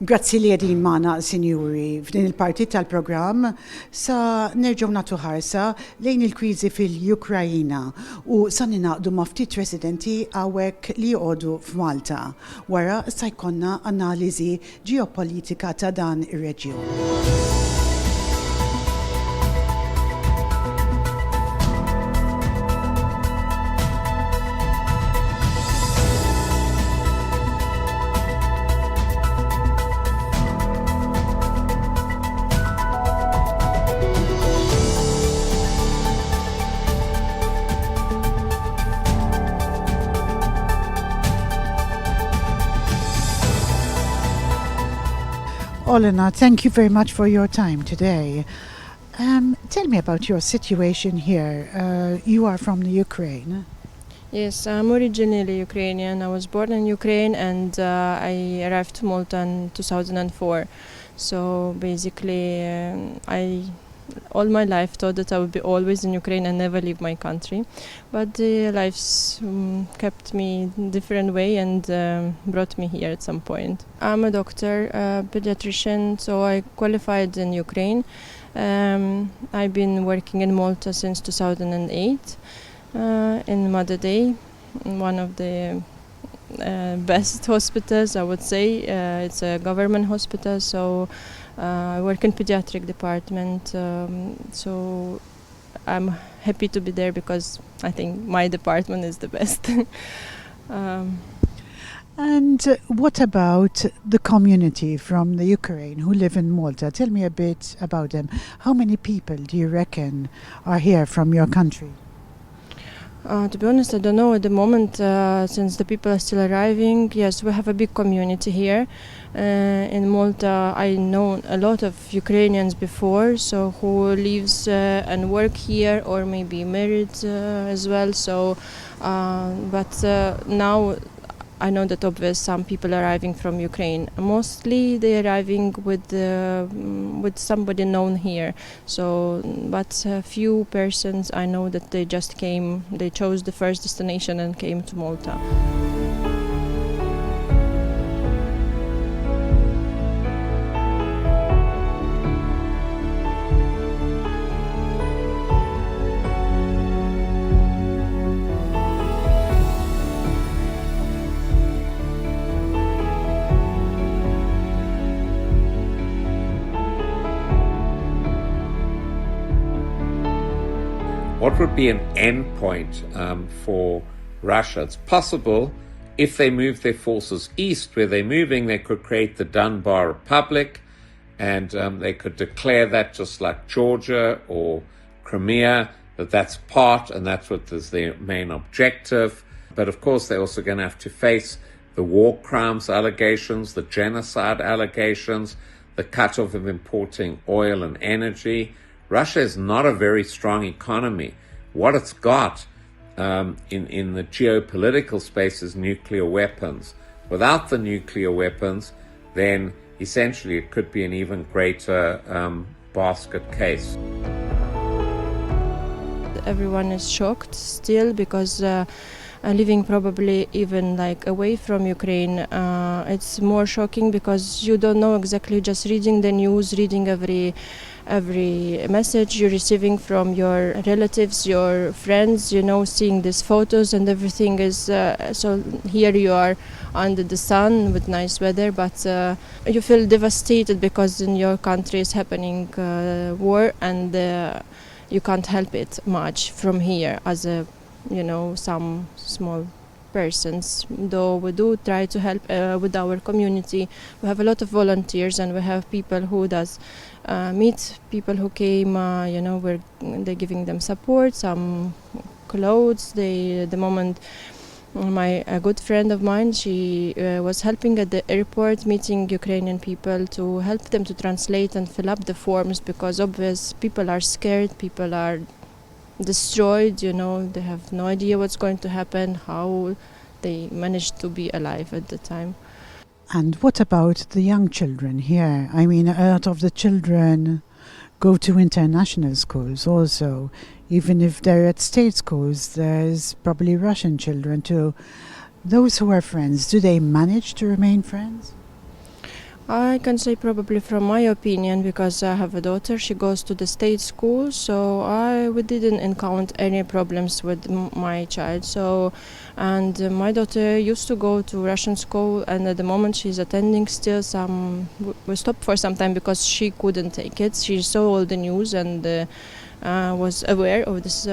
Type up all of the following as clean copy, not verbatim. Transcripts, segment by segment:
Grazzi li għedin maħna, sinjuri, f'din il-parti tal-program sa nerġaw natu ħarsa lejn il-krizi fil-Ukrajina u sa ninaqdu maftit residenti għawek li jgħodu f'Malta wara sa jkonna analizi ġeopolitika ta' dan ir-reġjun. Olena, thank you very much for your time today. Tell me about your situation here. You are from the Ukraine. Yes, I'm originally Ukrainian. I was born in Ukraine and I arrived to Malta in 2004. So basically, I all my life thought that I would be always in Ukraine and never leave my country. But the lives kept me different way and brought me here at some point. I'm a doctor, pediatrician, so I qualified in Ukraine. I've been working in Malta since 2008 in Mother Day, one of the best hospitals, I would say. It's a government hospital, so I work in pediatric department, so I'm happy to be there because I think my department is the best. And what about the community from the Ukraine who live in Malta? Tell me a bit about them. How many people do you reckon are here from your country? To be honest, I don't know at the moment, since the people are still arriving. Yes, we have a big community here. In Malta, I know a lot of Ukrainians before, so who lives and work here or maybe married as well. So, but now I know that obviously some people arriving from Ukraine. Mostly they're arriving with somebody known here. So, but a few persons I know that they just came. They chose the first destination and came to Malta. What would be an end point for Russia? It's possible if they move their forces east, where they're moving, they could create the Donbas Republic, and they could declare that just like Georgia or Crimea, that's part, and that's what is their main objective. But of course, they're also going to have to face the war crimes allegations, the genocide allegations, the cutoff of importing oil and energy. Russia is not a very strong economy. What it's got in the geopolitical space is nuclear weapons. Without the nuclear weapons, then essentially it could be an even greater basket case. Everyone is shocked still because living probably even like away from Ukraine, it's more shocking because you don't know exactly, just reading the news, reading every message you're receiving from your relatives, your friends, you know, seeing these photos and everything is, so here you are under the sun with nice weather, but you feel devastated because in your country is happening war and you can't help it much from here as a, you know, some small persons, though we do try to help with our community. We have a lot of volunteers and we have people who does meet people who came, you know, they're giving them support, some clothes. The moment a good friend of mine, she was helping at the airport, meeting Ukrainian people to help them to translate and fill up the forms because obviously people are scared, people are destroyed, you know, they have no idea what's going to happen, how they managed to be alive at the time. And what about the young children here? I mean, a lot of the children go to international schools also. Even if they're at state schools, there's probably Russian children too. Those who are friends, do they manage to remain friends? I can say probably from my opinion, because I have a daughter, she goes to the state school, so we didn't encounter any problems with my child. So, and my daughter used to go to Russian school, and at the moment she's attending still some. We stopped for some time because she couldn't take it. She saw all the news and was aware of this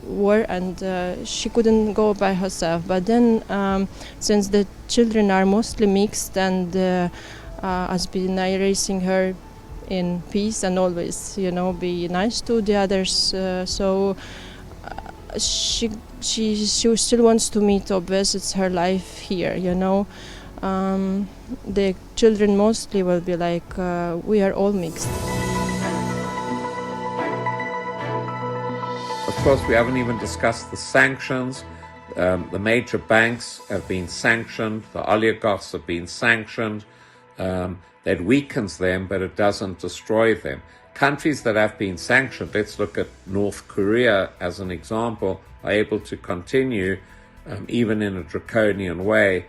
war, and she couldn't go by herself. But then, since the children are mostly mixed and has been raising her in peace and always, be nice to the others. She still wants to meet, obviously, it's her life here, The children mostly will be like, we are all mixed. Of course, we haven't even discussed the sanctions. The major banks have been sanctioned. The oligarchs have been sanctioned. That weakens them, but it doesn't destroy them. Countries that have been sanctioned, let's look at North Korea as an example, are able to continue, even in a draconian way,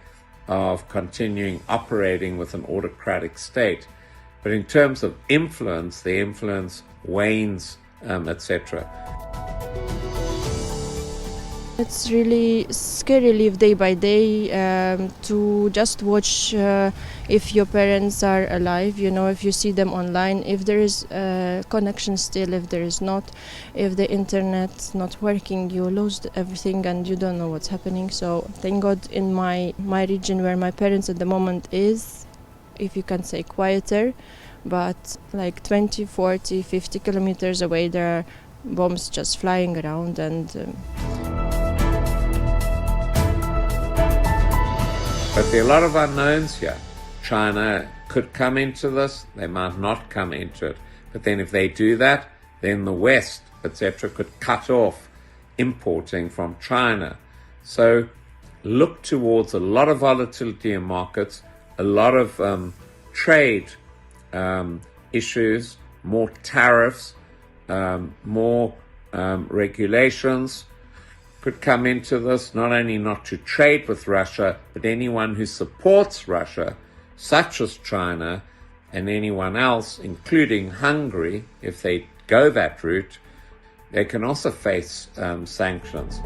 of continuing operating with an autocratic state. But in terms of influence, the influence wanes, etc. It's really scary live day by day to just watch if your parents are alive, if you see them online, if there is a connection still, if there is not, if the internet's not working, you lose everything and you don't know what's happening. So thank God in my region where my parents at the moment is, if you can say quieter, but like 20, 40, 50 kilometers away there are bombs just flying around and... But there are a lot of unknowns here. China could come into this, they might not come into it. But then if they do that, then the West, etc., could cut off importing from China. So look towards a lot of volatility in markets, a lot of trade issues, more tariffs, more regulations could come into this, not only not to trade with Russia, but anyone who supports Russia, such as China and anyone else, including Hungary, if they go that route, they can also face sanctions.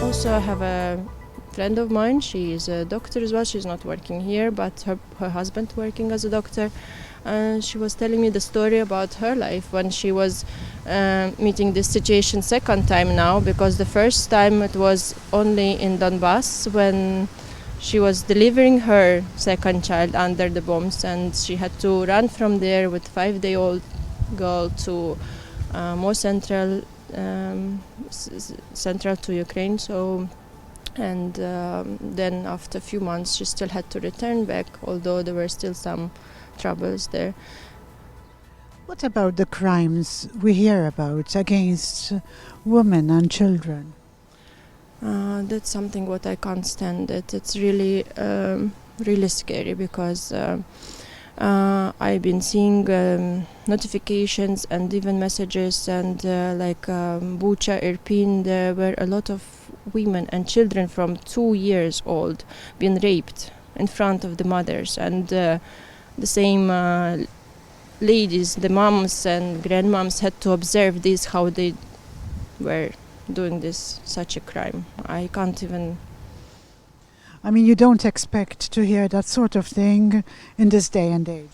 Also, I have a friend of mine, she is a doctor as well, she's not working here, but her husband working as a doctor. And she was telling me the story about her life when she was meeting this situation second time now, because the first time it was only in Donbass when she was delivering her second child under the bombs, and she had to run from there with 5-day-old girl to more central to Ukraine. So, and then after a few months she still had to return back, although there were still some troubles there. What about the crimes we hear about against women and children? That's something what I can't stand. It's really, really scary, because I've been seeing notifications and even messages, and Bucha, Irpin, there were a lot of women and children from 2 years old being raped in front of the mothers, and the same ladies, the moms and grandmoms, had to observe this, how they were doing such a crime. I can't even... I mean, you don't expect to hear that sort of thing in this day and age.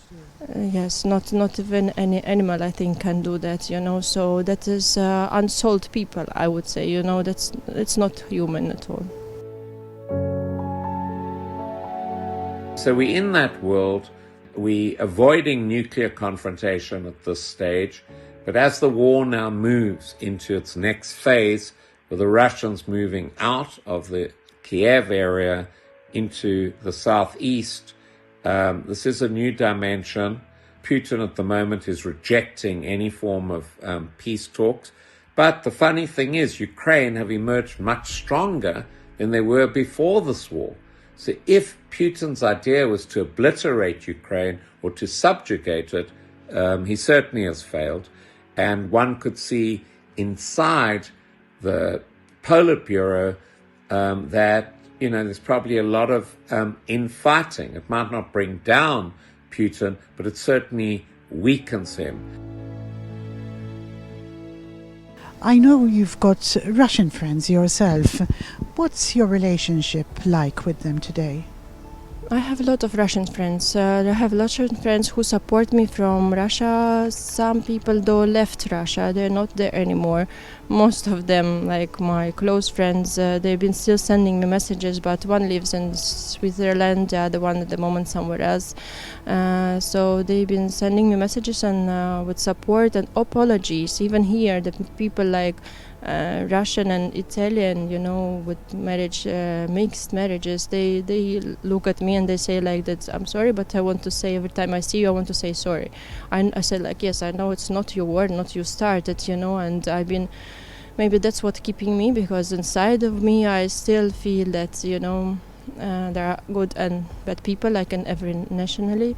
Yes, not even any animal, I think, can do that, so that is unsold people, I would say, it's not human at all. So we're in that world. We avoiding nuclear confrontation at this stage, but as the war now moves into its next phase, with the Russians moving out of the Kiev area into the southeast, this is a new dimension. Putin at the moment is rejecting any form of peace talks. But the funny thing is, Ukraine have emerged much stronger than they were before this war. So if Putin's idea was to obliterate Ukraine or to subjugate it, he certainly has failed. And one could see inside the Politburo that there's probably a lot of infighting. It might not bring down Putin, but it certainly weakens him. I know you've got Russian friends yourself. What's your relationship like with them today? I have a lot of Russian friends. I have Russian friends who support me from Russia. Some people, though, left Russia. They're not there anymore. Most of them, like my close friends, they've been still sending me messages, but one lives in Switzerland, the other one at the moment somewhere else. So they've been sending me messages and with support and apologies. Even here, the people like Russian and Italian, with marriage, mixed marriages, they look at me and they say like that, I'm sorry, but I want to say every time I see you, I want to say sorry. I said like, yes, I know it's not your word, not you started, and I've been, maybe that's what keeping me, because inside of me I still feel that, there are good and bad people like in every nationality.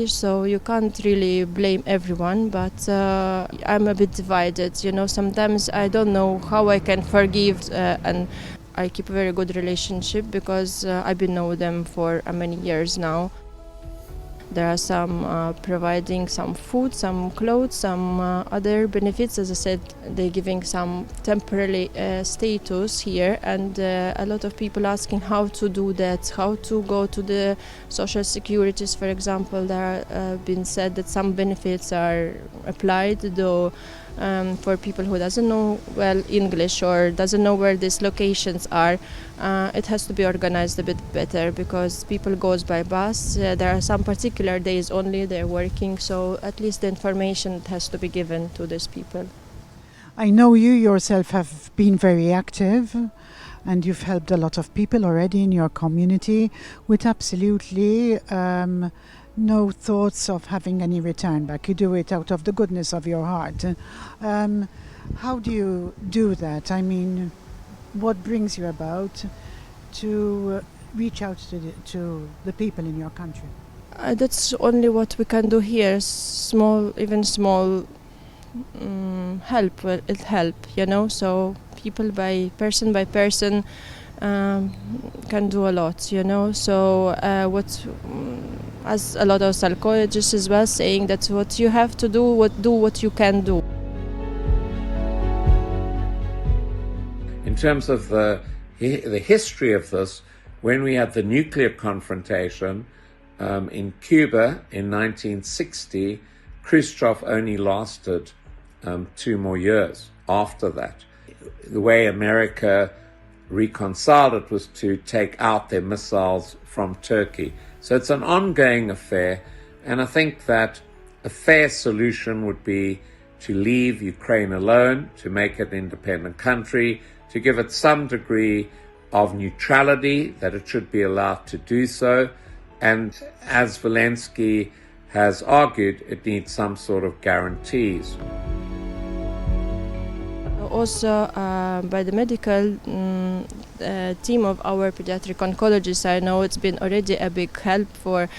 So you can't really blame everyone, but I'm a bit divided. Sometimes I don't know how I can forgive, and I keep a very good relationship because I've been knowing them for many years now. There are some providing some food, some clothes, some other benefits. As I said, they're giving some temporary status here, and a lot of people asking how to do that, how to go to the social securities, for example. There have been said that some benefits are applied, though for people who doesn't know well English or doesn't know where these locations are, it has to be organized a bit better because people goes by bus. There are some particular days only they're working, so at least the information has to be given to these people. I know you yourself have been very active and you've helped a lot of people already in your community with absolutely no thoughts of having any return back. You do it out of the goodness of your heart. How do you do that? I mean, what brings you about to reach out to the people in your country? That's only what we can do here. Even small help will it help, So people by person can do a lot, So as a lot of psychologists as well saying that what you have to do what you can do. In terms of the history of this, when we had the nuclear confrontation in Cuba in 1960, Khrushchev only lasted 2 more years after that. The way America reconciled it was to take out their missiles from Turkey. So it's an ongoing affair, and I think that a fair solution would be to leave Ukraine alone, to make it an independent country, to give it some degree of neutrality, that it should be allowed to do so. And as Zelensky has argued, it needs some sort of guarantees. Also, by the medical team of our pediatric oncologists, I know it's been already a big help for,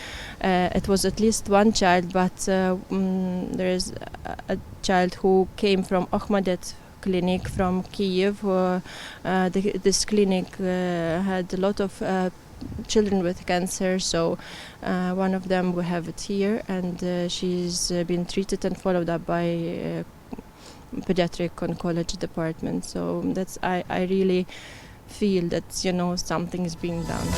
it was at least one child, but there is a child who came from Ahmadet clinic from Kiev. This clinic had a lot of children with cancer, so one of them we have it here, and she's been treated and followed up by pediatric oncology department. So that's I really feel that something is being done.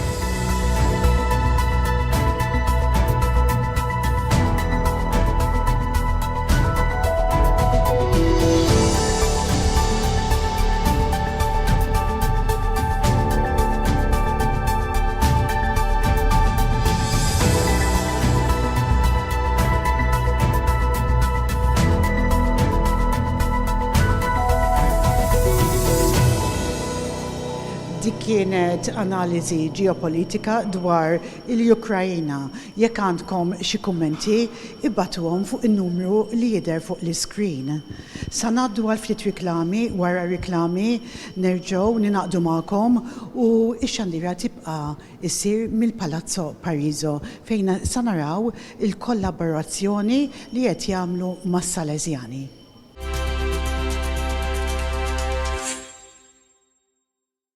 Dik kienet analiżi ġeopolitika dwar il-Ukrajina. Jekk għandkom xi kummenti, ibbatuhom fuq in-numru li jidher fuq l-iskrin. Sa ngħaddu għal ftit riklami, wara riklami nerġgħu ninaqdu magħkom u x-xandira tibqa' issir mill-Palazzo Pariso fejn sa naraw il-kollaborazzjoni li qed jagħmlu mas-Salesjani.